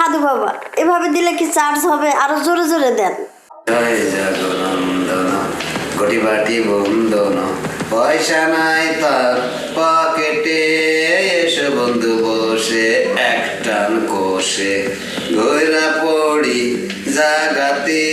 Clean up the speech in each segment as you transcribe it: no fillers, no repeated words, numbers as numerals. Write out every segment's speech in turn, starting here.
সাধু বাবা, এভাবে দিলে কি চার্জ হবে? আরো জোরে জোরে দেন। জয় জগনন্দন কোটি বাটি বন্দন, পয়সা নাই তার পকেটে, এসো বন্ধু বসে এক টান কোষে, ঘোরা পড়ি জাগাতে।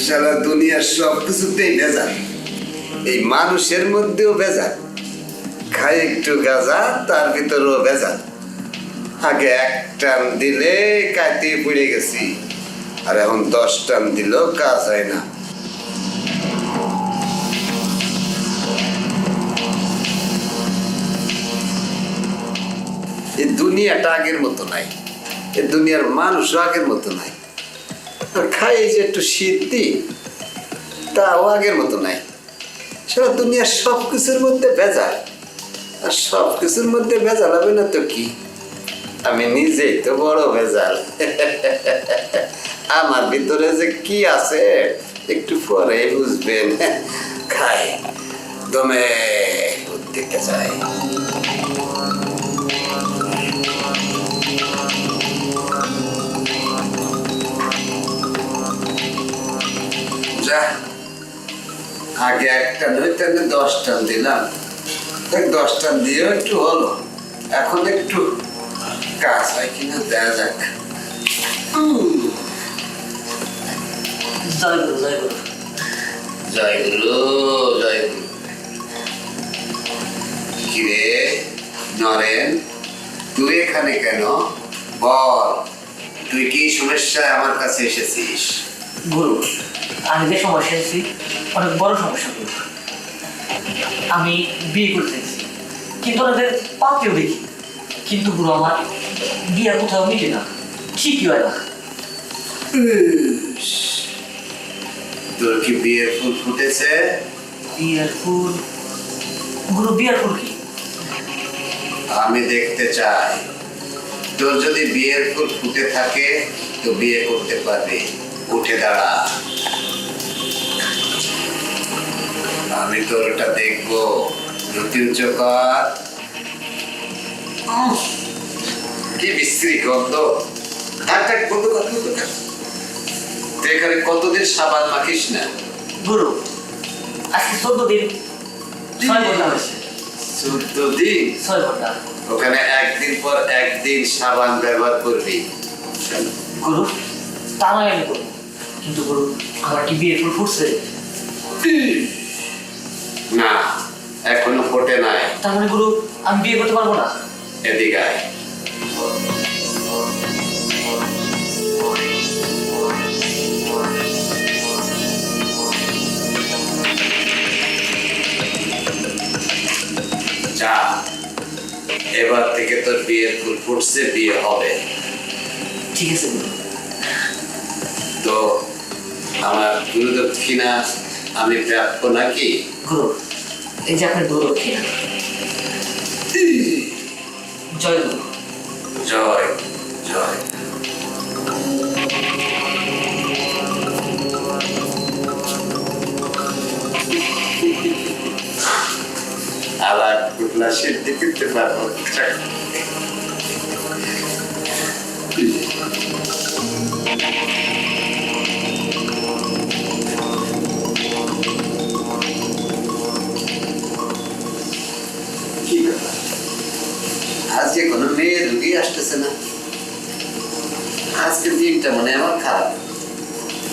সারা দুনিয়ার সব কিছুতেই ভেজাল, এই মানুষের মধ্যেও ভেজাল। খাই একটু গাঁজা, তার ভিতরেও ভেজাল। আগে 1 টান দিলে কাটি পড়ে গেছি, আর এখন 10 টান দিলেও কাজ হয় না। এই দুনিয়াটা আগের মতো নাই, এই দুনিয়ার মানুষও আগের মতো নাই। আর খাই যে একটু শীতি, তাও আগের মতো নাই। সারা দুনিয়ার সব কিছুর মধ্যে ভেজাল, আর সব কিছুর মধ্যে ভেজাল হবে না তো কি? আমি নিজেই তো বড় ভেজাল। আমার ভিতরে যে কি আছে একটু পরে বুঝবেন। খাই দমে উঠতে চাই। আগে 1 টান হইতে 10 টান দিলাম, 10 টান দিয়েও একটু হলো। এখন একটু কাজ হয় কিনা দেখা যাক। জয় গুরু, জয় গুরু। জয় গুরু, জয় গুরু। কিরে নরেন, তুই এখানে কেন? বল, তুই কি সমস্যায় আমার কাছে এসেছিস? গুরু, আমি যে সমস্যা আছি অনেক বড় সমস্যা গুরু। আমি বিয়ে করতে চাইছি, কিন্তু ওনাদের পাত্রেও দেখি, কিন্তু গুরু আমার বিয়ে কোথাও মিলে না, ঠিকই হয় না। তোর কি বিয়ের ফুল ফুটেছে? বিয়ের ফুল? গুরু, বিয়ের ফুল কি? আমি দেখতে চাই। তোর যদি বিয়ের ফুল ফুটে থাকে তো বিয়ে করতে পারবি। উঠে দাঁড়া, আমি তোর ওটা দেখবো। মৃত্যুঞ্জয় কর। কি বিশ্রী গন্ধ! তুই এখানে কতদিন সাবান মাখিস না? গুরু, আজকে 14 দিন 6 ঘন্টা হয়েছে। 14 দিন? 6 ঘন্টা। ওখানে একদিন পর একদিন সাবান ব্যবহার করবি। গুরু, তা নয় আমি করবো, কিন্তু গুরু আমার কি বিয়ের ফুল ফুটছে? না, এখনো ফোটে নাই। তার মানে গুরু আমি বিয়ে করতে পারবো না? এদিকে আয়। যা, এবার থেকে তোর বিয়ের ফুল ফুটছে, বিয়ে হবে। ঠিক আছে গুরু। তো আমার গুরু দক্ষিণা আমি প্রাপ্য নাকি? গুরু, এই যে আপনার গুরু দক্ষিণা। জয় গুরু। জয় জয়। আবার পুতলা সিদ্ধি করতে পারবো। আজকে কোনো মেয়ে রুগী আসতেছে না। আজকে দিনটা মনে আমার খারাপ।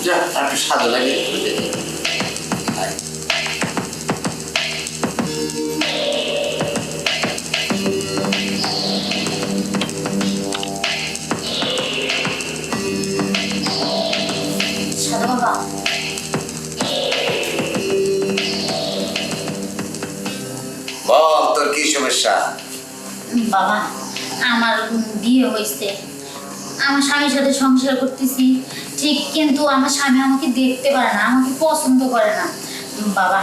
যা, একটু সাদা লাগে। সাধু বাবা, বল, তোর কি সমস্যা? বাবা, আমার বিয়ে হয়েছে, আমার স্বামীর সাথে সংসার করতেছি ঠিক, কিন্তু আমার স্বামী আমাকে দেখতে পারে না, আমাকে পছন্দ করে না। বাবা,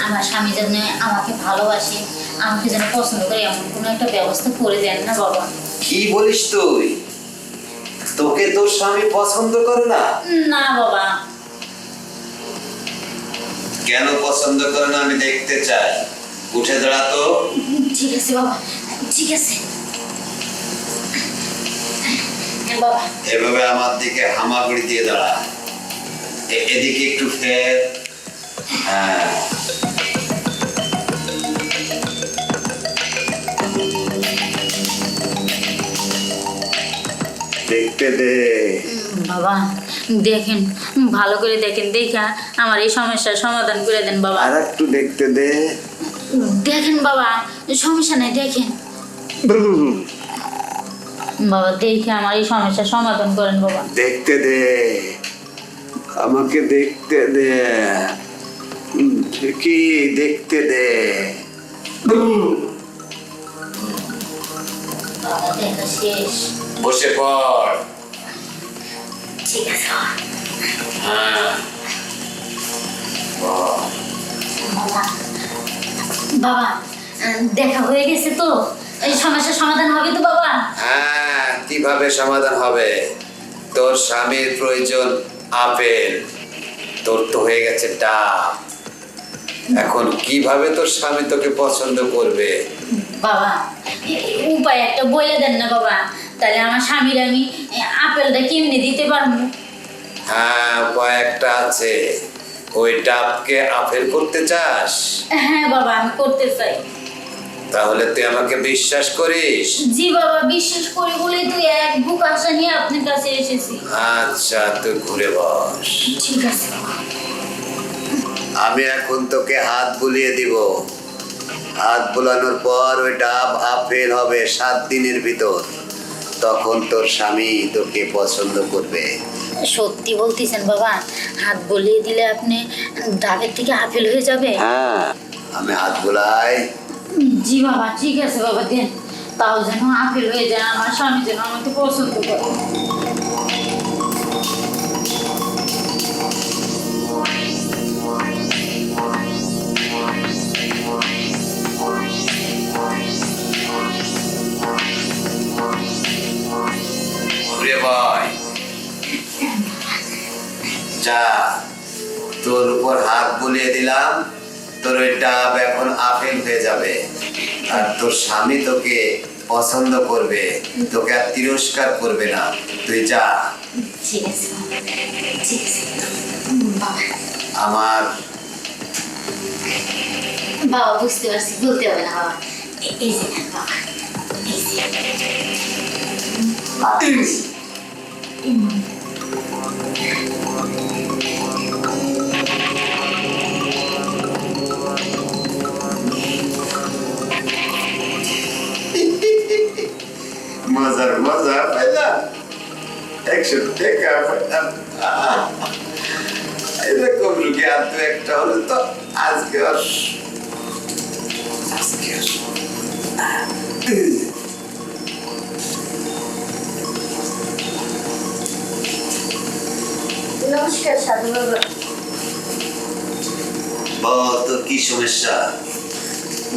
আমার স্বামী যেন আমাকে ভালোবাসে, আমাকে যেন পছন্দ করে এমন কোনো একটা ব্যবস্থা করে দেন না বাবা। কি বলিস তুই? তোকে তোর স্বামী পছন্দ করে না? না বাবা। কেন পছন্দ করে না আমি দেখতে চাই। উঠে দাঁড়া তো। ঠিক আছে বাবা, ঠিক আছে বাবা। এভাবে আমার দিকে হামাগুড়ি দিয়ে দাঁড়া। এদিকে একটু ফের। হ্যাঁ, দেখতে দে। বাবা দেখেন, ভালো করে দেখেন, দেখা আমার এই সমস্যার সমাধান করে দেন বাবা। আর একটু দেখতে দে। দেখেন বাবা, সমস্যা নাই, দেখেন বাবা, দেখে আমার এই সমস্যার সমাধান করেন বাবা। দেখতে দে, আমাকে দেখতে দে। কি দেখতে দে? বাবা দেখা শেষ। বসে পড়। ঠিক আছে বাবা। হ্যাঁ, বাবা, বাবা দেখা হয়ে গেছে তো? এই সমস্যার সমাধান হবে তো বাবা? হ্যাঁ, কিভাবে সমাধান হবে? তোর স্বামীর প্রয়োজন আপেল, তোর তো হয়ে গেছে ডাব। এখন কিভাবে তোর স্বামী তোকে পছন্দ করবে? বাবা উপায় একটা বলে দেন না বাবা, তাহলে আমার স্বামীর আমি আপেলটা কিনে দিতে পারবো। হ্যাঁ, উপায় একটা আছে। ওই ডাবকে আপেল করতে চাস? হ্যাঁ বাবা, আমি করতে চাই। তাহলে তুই আমাকে বিশ্বাস করিস? জি বাবা, বিশ্বাস করি বলেই তুই এক বুক আশা নিয়ে আপনার কাছে এসেছি। আচ্ছা, তুই ঘুরে বস। ঠিক আছে বাবা। আমি এখন তোকে হাত বুলিয়ে দিব। হাত বুলানোর পর ওই ডাব আপেল হবে 7 দিনের ভিতর। তখন তোর স্বামী তোকে পছন্দ করবে। সত্যি বলতেছেন বাবা? হাত বলিয়ে দিলে আপনি ডাবের থেকে আপেল হয়ে যাবে? হ্যাঁ, আমি হাত বুলাই। জি বাবা, ঠিক আছে বাবা, দেন। তাও যেন আপেল হয়ে যায়, আমার স্বামী যেন আমাকে পছন্দ করে। ঘুরে বয়। যা, তোর উপর হাত বুলিয়ে দিলাম। তোর ওই ডাব এখন আপেল হয়ে যাবে। আর তোর স্বামী তোকে পছন্দ করবে, তোকে আর তিরস্কার করবে না। তুই যা। ঠিক আছে বাবা, ঠিক আছে বাবা। আমার বাবা বুঝতে পারছি, বলতে হবে না বাবা। এই যে নেন বাবা, এই যে। মজার মজা পাইলাম। 100 টাকা পাইলাম। এরকম রুগী আর দু একটা হলে তো আজকে আর নমস্কার সাধু বাবা। বল, তোর কি সমস্যা?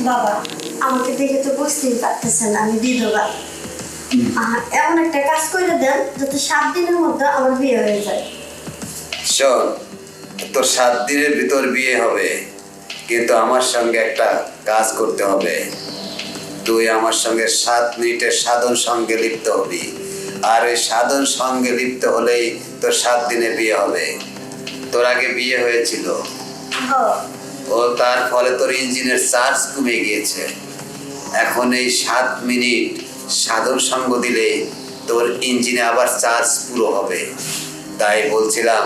বাবা, আমাকে দেখে তো বুঝতেই পারতেছেন আমি বিধবা। এমন একটা কাজ করে দেন যাতে 7 দিনের মধ্যে আমার বিয়ে হয়ে যায়। শোন, তোর 7 দিনের ভিতর বিয়ে হবে, কিন্তু আমার সঙ্গে একটা কাজ করতে হবে। তুই আমার সঙ্গে 7 মিনিটের সাধন সঙ্গে লিপ্ত হবি। আর ওই সাধন সঙ্গে লিপ্ত হলেই তোর 7 দিনে বিয়ে হবে। তোর আগে বিয়ে হয়েছিল, ও তার ফলে তোর ইঞ্জিনের চার্জ কমে গিয়েছে। এখন এই 7 মিনিট সাধন সঙ্গ দিলে তোর ইঞ্জিনে আবার চার্জ পুরো হবে। তাই বলছিলাম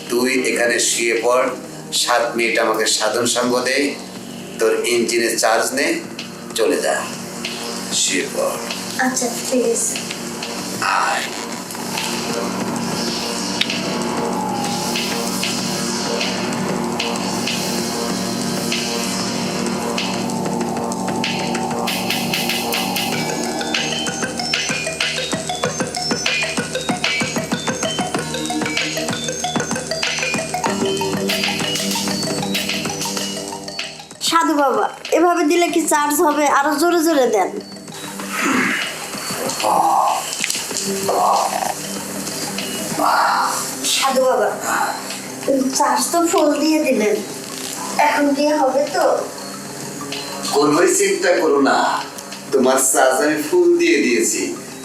তুই এখানে শুয়ে পড়, 7 মিনিট আমাকে সাধন সঙ্গ দে, তোর ইঞ্জিনে চার্জ নে, চলে যা, শুয়ে পড়। আচ্ছা ঠিক আছে। আয়। কি চার্জ হবে? আরো জোরে জোরে দেন। সাধু বাবা, চার্জ তো ফুল দিয়ে দিলেন, এখন দিয়ে হবে তো? কোনোই চিন্তা করো না, তোমার চার্জ আমি ফুল দিয়ে দিয়েছি।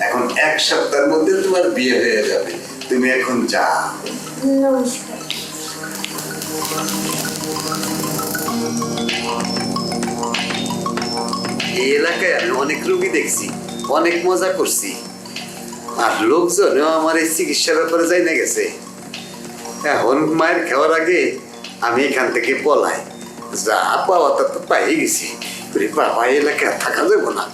এখন 1 সপ্তাহের মধ্যে তোমার বিয়ে হয়ে যাবে। তুমি এখন যাও। নমস্কার। এই এলাকায় আমি অনেক রোগী দেখছি, অনেক মজা করছি, আর লোকজনও আমার এই চিকিৎসার ব্যাপারে যাই না গেছে। এখন মায়ের খাওয়ার আগে আমি এখান থেকে পলাই, যা পাওয়া তা তো পাই গেছি। বাবা, এই এলাকায় থাকা যাবো না।